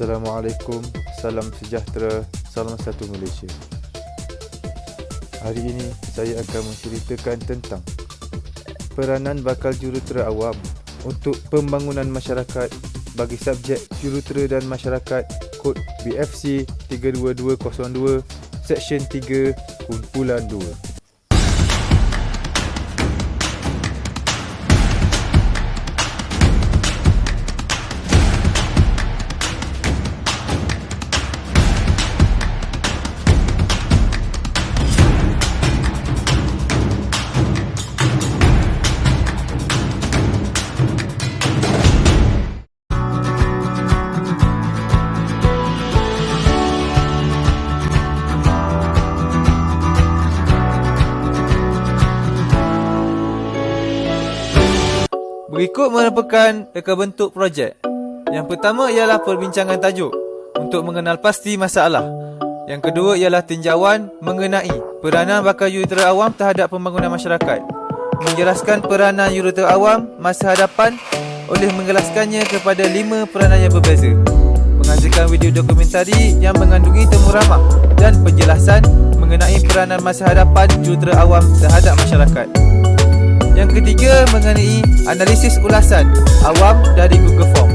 Assalamualaikum, salam sejahtera, salam satu Malaysia. Hari ini saya akan menceritakan tentang peranan bakal jurutera awam untuk pembangunan masyarakat bagi subjek jurutera dan masyarakat kod BFC 32202 Seksyen 3 Kumpulan 2. Berikut merupakan reka bentuk projek. Yang pertama ialah perbincangan tajuk untuk mengenal pasti masalah. Yang kedua ialah tinjauan mengenai peranan bakal jurutera awam terhadap pembangunan masyarakat. Menjelaskan peranan jurutera awam masa hadapan oleh mengelaskannya kepada 5 peranan yang berbeza. Menghasilkan video dokumentari yang mengandungi temu ramah dan penjelasan mengenai peranan masa hadapan jurutera awam terhadap masyarakat. Yang ketiga mengenai analisis ulasan awam dari Google Form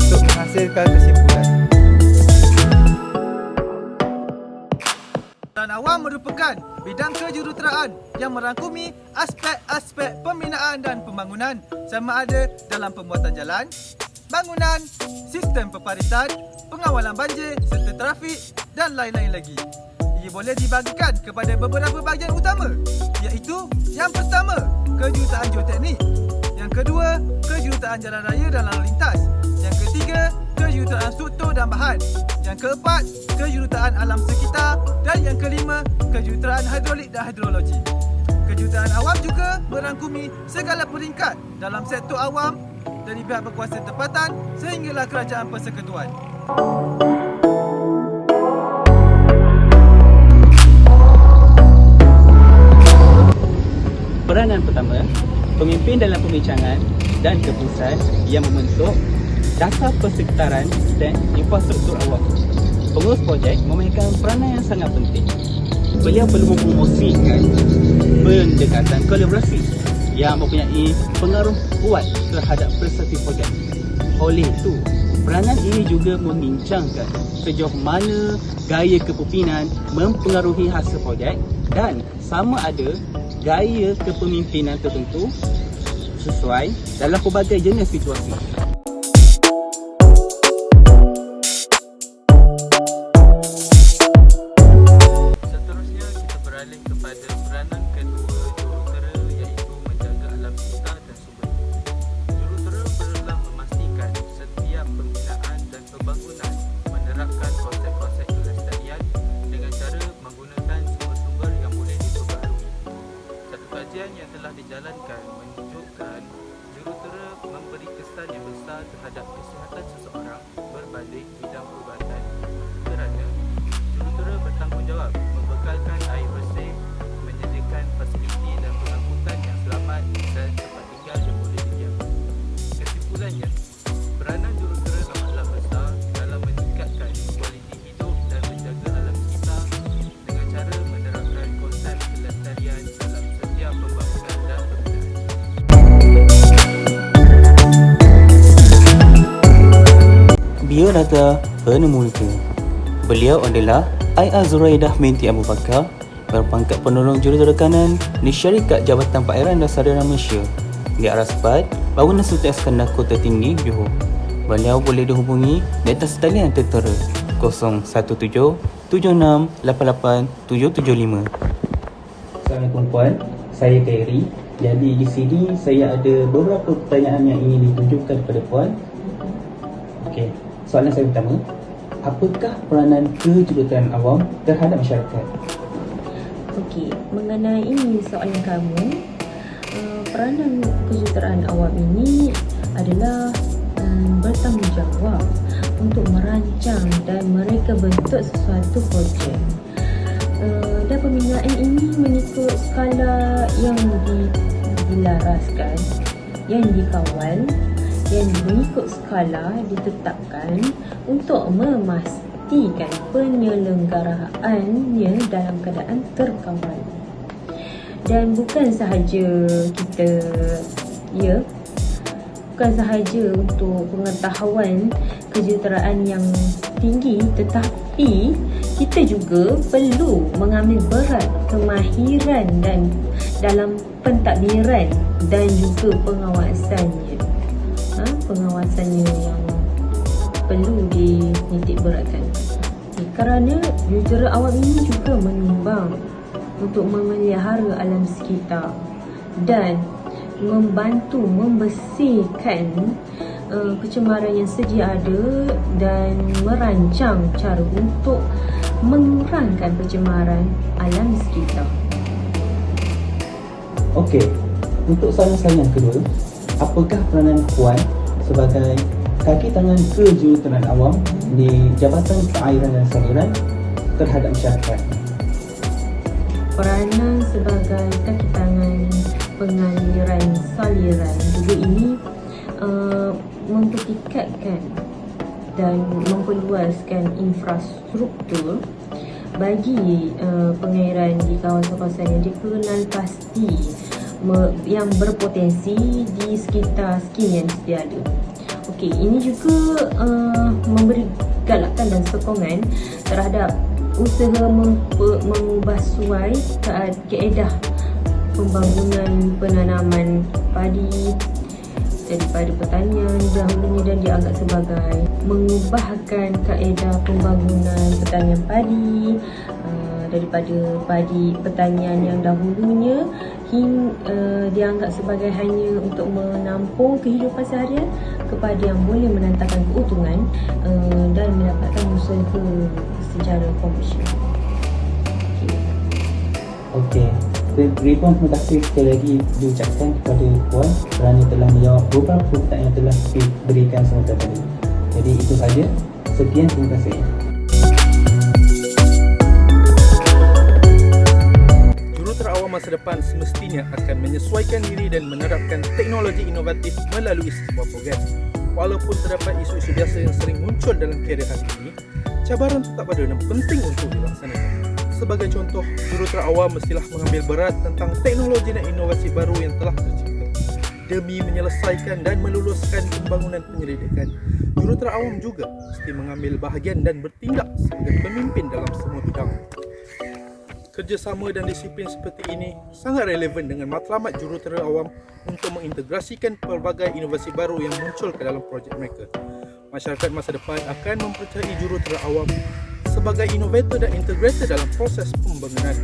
untuk menghasilkan kesimpulan. Peranan awam merupakan bidang kejuruteraan yang merangkumi aspek-aspek pembinaan dan pembangunan sama ada dalam pembuatan jalan, bangunan, sistem peparisan, pengawalan banjir serta trafik dan lain-lain lagi. Ia boleh dibagikan kepada beberapa bahagian utama, iaitu yang pertama, kejuruteraan geoteknik. Yang kedua, kejuruteraan jalan raya dan lalu lintas. Yang ketiga, kejuruteraan struktur dan bahan. Yang keempat, kejuruteraan alam sekitar. Dan yang kelima, kejuruteraan hidrolik dan hidrologi. Kejuruteraan awam juga merangkumi segala peringkat dalam sektor awam dari pihak berkuasa tempatan sehinggalah kerajaan persekutuan. Peranan pertama, pemimpin dalam pembincangan dan keputusan yang membentuk dasar persekitaran dan infrastruktur awam. Pengurus projek memainkan peranan yang sangat penting. Beliau perlu mempromosikan pendekatan kolaborasi yang mempunyai pengaruh kuat terhadap prestasi projek. Oleh itu, peranan ini juga membincangkan sejauh mana gaya kepimpinan mempengaruhi hasil projek dan sama ada gaya kepemimpinan tertentu sesuai dalam pelbagai jenis situasi. Seterusnya kita beralih kepada peranan kedua jurutera iaitu menjaga alam sekitar dan sumber daya. Jurutera perlulah memastikan setiap pembinaan dan pembangunan menerapkan konsep-konsep kelestarian dengan cara menggunakan sumber-sumber yang boleh diperbaharui. Satu kajian yang telah dijalankan menunjukkan jurutera memberi kesan yang besar terhadap kesihatan seseorang berbanding bidang perubatan kerana jurutera bertanggungjawab membekalkan air bersih, menyediakan fasiliti dan pengangkutan yang selamat dan tempat tinggal yang boleh dijaga. Kesimpulannya, peranan jurutera amatlah besar dalam meningkatkan kualiti hidup dan menjaga alam sekitar dengan cara menerapkan konsep kelestarian dalam setiap pembangunan dan pembinaan. Biodata Penumulka. Beliau adalah I.A. Zuraidah binti Abu Bakar, berpangkat penolong jurutera kanan di Syarikat Jabatan Perairan dan Sadara Malaysia di Araspat, Bangunan Sultan Iskandar Kota Tinggi, Johor. Beliau boleh dihubungi di atas talian tentera 017 76 88 775. Assalamualaikum puan, saya Terry. Jadi di sini saya ada beberapa pertanyaan yang ingin ditujukan kepada puan. Okey, soalan saya pertama, apakah peranan kejuruteraan awam terhadap masyarakat? Okey, mengenai soalan kamu, peranan kejuruteraan awam ini adalah bertanggungjawab untuk merancang dan mereka bentuk sesuatu projek. Dan pembinaan ini mengikut skala yang dilaraskan, yang dikawal yang mengikut skala ditetapkan untuk memastikan penyelenggaraannya dalam keadaan terkawal. Dan bukan sahaja kita bukan sahaja untuk pengetahuan kejuruteraan yang tinggi, tetapi kita juga perlu mengambil berat kemahiran dan dalam pentadbiran dan juga pengawasannya. Pengawasannya yang perlu dinitik beratkan. Kerana jurutera awam ini juga menyumbang untuk memelihara alam sekitar dan membantu membersihkan kecemaran yang sedia ada dan merancang cara untuk mengurangkan pencemaran alam sekitar. Okey, untuk soalan yang kedua, apakah peranan Puan sebagai kaki tangan kejuruteraan awam di Jabatan Perairan dan Saliran terhadap masyarakat? Peranan sebagai kaki tangan pengaliran saliran juga ini mempertingkatkan dan memperluaskan infrastruktur bagi pengairan di kawasan-kawasan yang dikenal pasti yang berpotensi di sekitar skim yang sedia ada. Okey, ini juga memberi galakan dan sokongan terhadap usaha mengubah suai kaedah pembangunan penanaman padi daripada pertanian dahulunya dan dianggap sebagai mengubahkan kaedah pembangunan pertanian padi daripada padi pertanian yang dahulunya dianggap sebagai hanya untuk menampung kehidupan seharian kepada yang boleh menantangkan keuntungan dan mendapatkan usaha secara komersial. Okey. Ribuan terima kasih sekali lagi diucapkan kepada Puan kerana telah menjawab beberapa pertanyaan yang telah diberikan semasa tadi. Jadi itu saja. Sekian, terima kasih. Jurutera awam masa depan semestinya akan menyesuaikan diri dan menerapkan teknologi inovatif melalui sebuah program. Walaupun terdapat isu-isu biasa yang sering muncul dalam kerjaya hari ini, cabaran tetap ada dan penting untuk dilaksanakan. Sebagai contoh, jurutera awam mestilah mengambil berat tentang teknologi dan inovasi baru yang telah tercipta. Demi menyelesaikan dan meluluskan pembangunan penyelidikan, jurutera awam juga mesti mengambil bahagian dan bertindak sebagai pemimpin dalam semua bidang. Kerjasama dan disiplin seperti ini sangat relevan dengan matlamat jurutera awam untuk mengintegrasikan pelbagai inovasi baru yang muncul ke dalam projek mereka. Masyarakat masa depan akan mempercayai jurutera awam sebagai inovator dan integrator dalam proses pembangunan.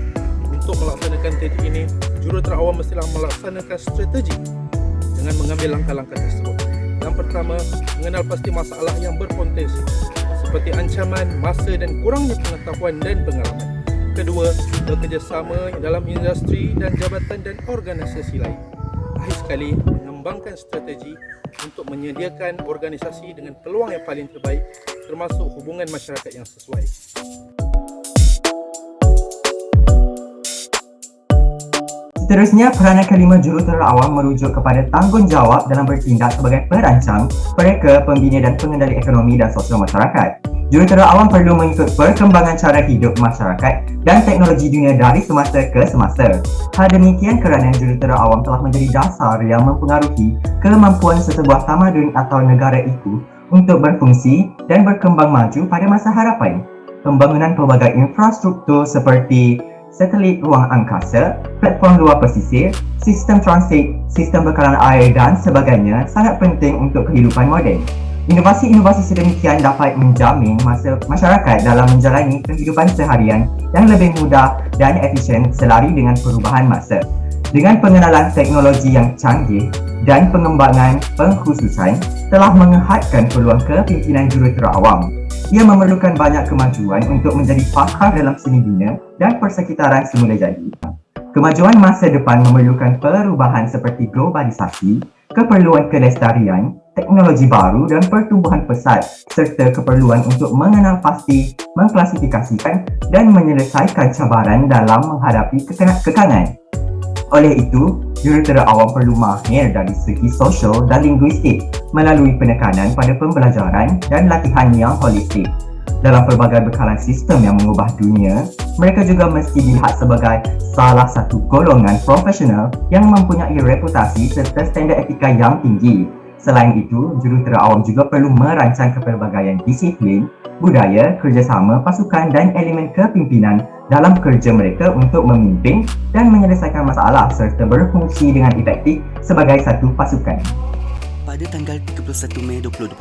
Untuk melaksanakan teknik ini, jurutera awam mestilah melaksanakan strategi dengan mengambil langkah-langkah tersebut. Yang pertama, mengenal pasti masalah yang berpotensi seperti ancaman, masa dan kurangnya pengetahuan dan pengalaman. Kedua, bekerjasama dalam industri dan jabatan dan organisasi lain. Akhir sekali, mengembangkan strategi untuk menyediakan organisasi dengan peluang yang paling terbaik termasuk hubungan masyarakat yang sesuai. Seterusnya, peranan kelima jurutera awam merujuk kepada tanggungjawab dalam bertindak sebagai perancang, pereka, pembina dan pengendali ekonomi dan sosial masyarakat. Jurutera awam perlu mengikut perkembangan cara hidup masyarakat dan teknologi dunia dari semasa ke semasa. Hal demikian kerana jurutera awam telah menjadi dasar yang mempengaruhi kemampuan sesebuah tamadun atau negara itu untuk berfungsi dan berkembang maju pada masa harapan. Pembangunan pelbagai infrastruktur seperti satelit ruang angkasa, platform luar pesisir, sistem transit, sistem bekalan air dan sebagainya sangat penting untuk kehidupan moden. Inovasi-inovasi sedemikian dapat menjamin masa masyarakat dalam menjalani kehidupan seharian yang lebih mudah dan efisien selari dengan perubahan masa. Dengan pengenalan teknologi yang canggih dan pengembangan pengkhususan telah menghadkan peluang kepimpinan jurutera awam. Ia memerlukan banyak kemajuan untuk menjadi pakar dalam seni bina dan persekitaran semula jadi. Kemajuan masa depan memerlukan perubahan seperti globalisasi, keperluan kelestarian, teknologi baru dan pertumbuhan pesat serta keperluan untuk mengenal pasti, mengklasifikasikan dan menyelesaikan cabaran dalam menghadapi kekangan. Oleh itu, jurutera awam perlu mahir dari segi sosial dan linguistik melalui penekanan pada pembelajaran dan latihan yang holistik. Dalam pelbagai bekalan sistem yang mengubah dunia, mereka juga mesti dilihat sebagai salah satu golongan profesional yang mempunyai reputasi serta standard etika yang tinggi. Selain itu, jurutera awam juga perlu merancang kepelbagaian disiplin, budaya, kerjasama, pasukan dan elemen kepimpinan dalam kerja mereka untuk memimpin dan menyelesaikan masalah serta berfungsi dengan efektif sebagai satu pasukan. Pada tanggal 31 Mei 2021,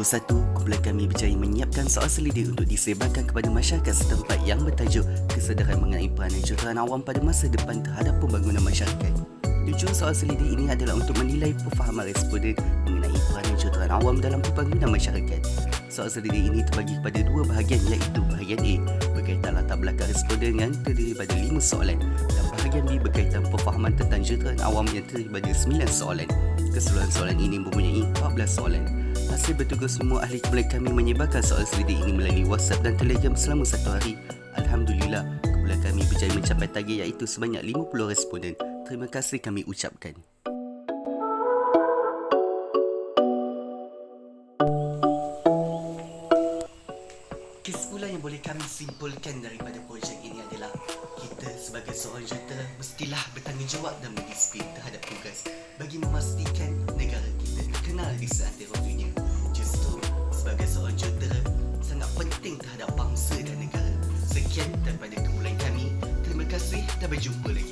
kumpulan kami berjaya menyiapkan soal selidik untuk disebarkan kepada masyarakat setempat yang bertajuk Kesedaran mengenai peranan juruteraan awam pada masa depan terhadap pembangunan masyarakat. Tujuan soal selidik ini adalah untuk menilai perfahaman responden mengenai peranan juruteraan awam dalam pembangunan masyarakat. Soal selidik ini terbagi kepada dua bahagian, iaitu bahagian A berkaitan latar belakang responden yang terdiri pada 5 soalan dan bahagian B berkaitan perfahaman tentang juruteraan awam yang terdiri pada 9 soalan. Keseluruhan soalan ini mempunyai 14 soalan. Hasil bertugas semua ahli kumpulan kami menyebarkan soal selidik ini melalui WhatsApp dan Telegram selama 1 hari. Alhamdulillah, kumpulan kami berjaya mencapai target iaitu sebanyak 50 responden. Terima kasih kami ucapkan. Kesimpulan yang boleh kami simpulkan daripada projek ini adalah kita sebagai seorang jurutera mestilah bertanggungjawab dan berdisiplin terhadap tugas bagi memastikan negara kita dikenal di seantero dunia. Justru sebagai seorang jurutera sangat penting terhadap bangsa dan negara. Sekian daripada kumpulan kami. Terima kasih dan berjumpa lagi.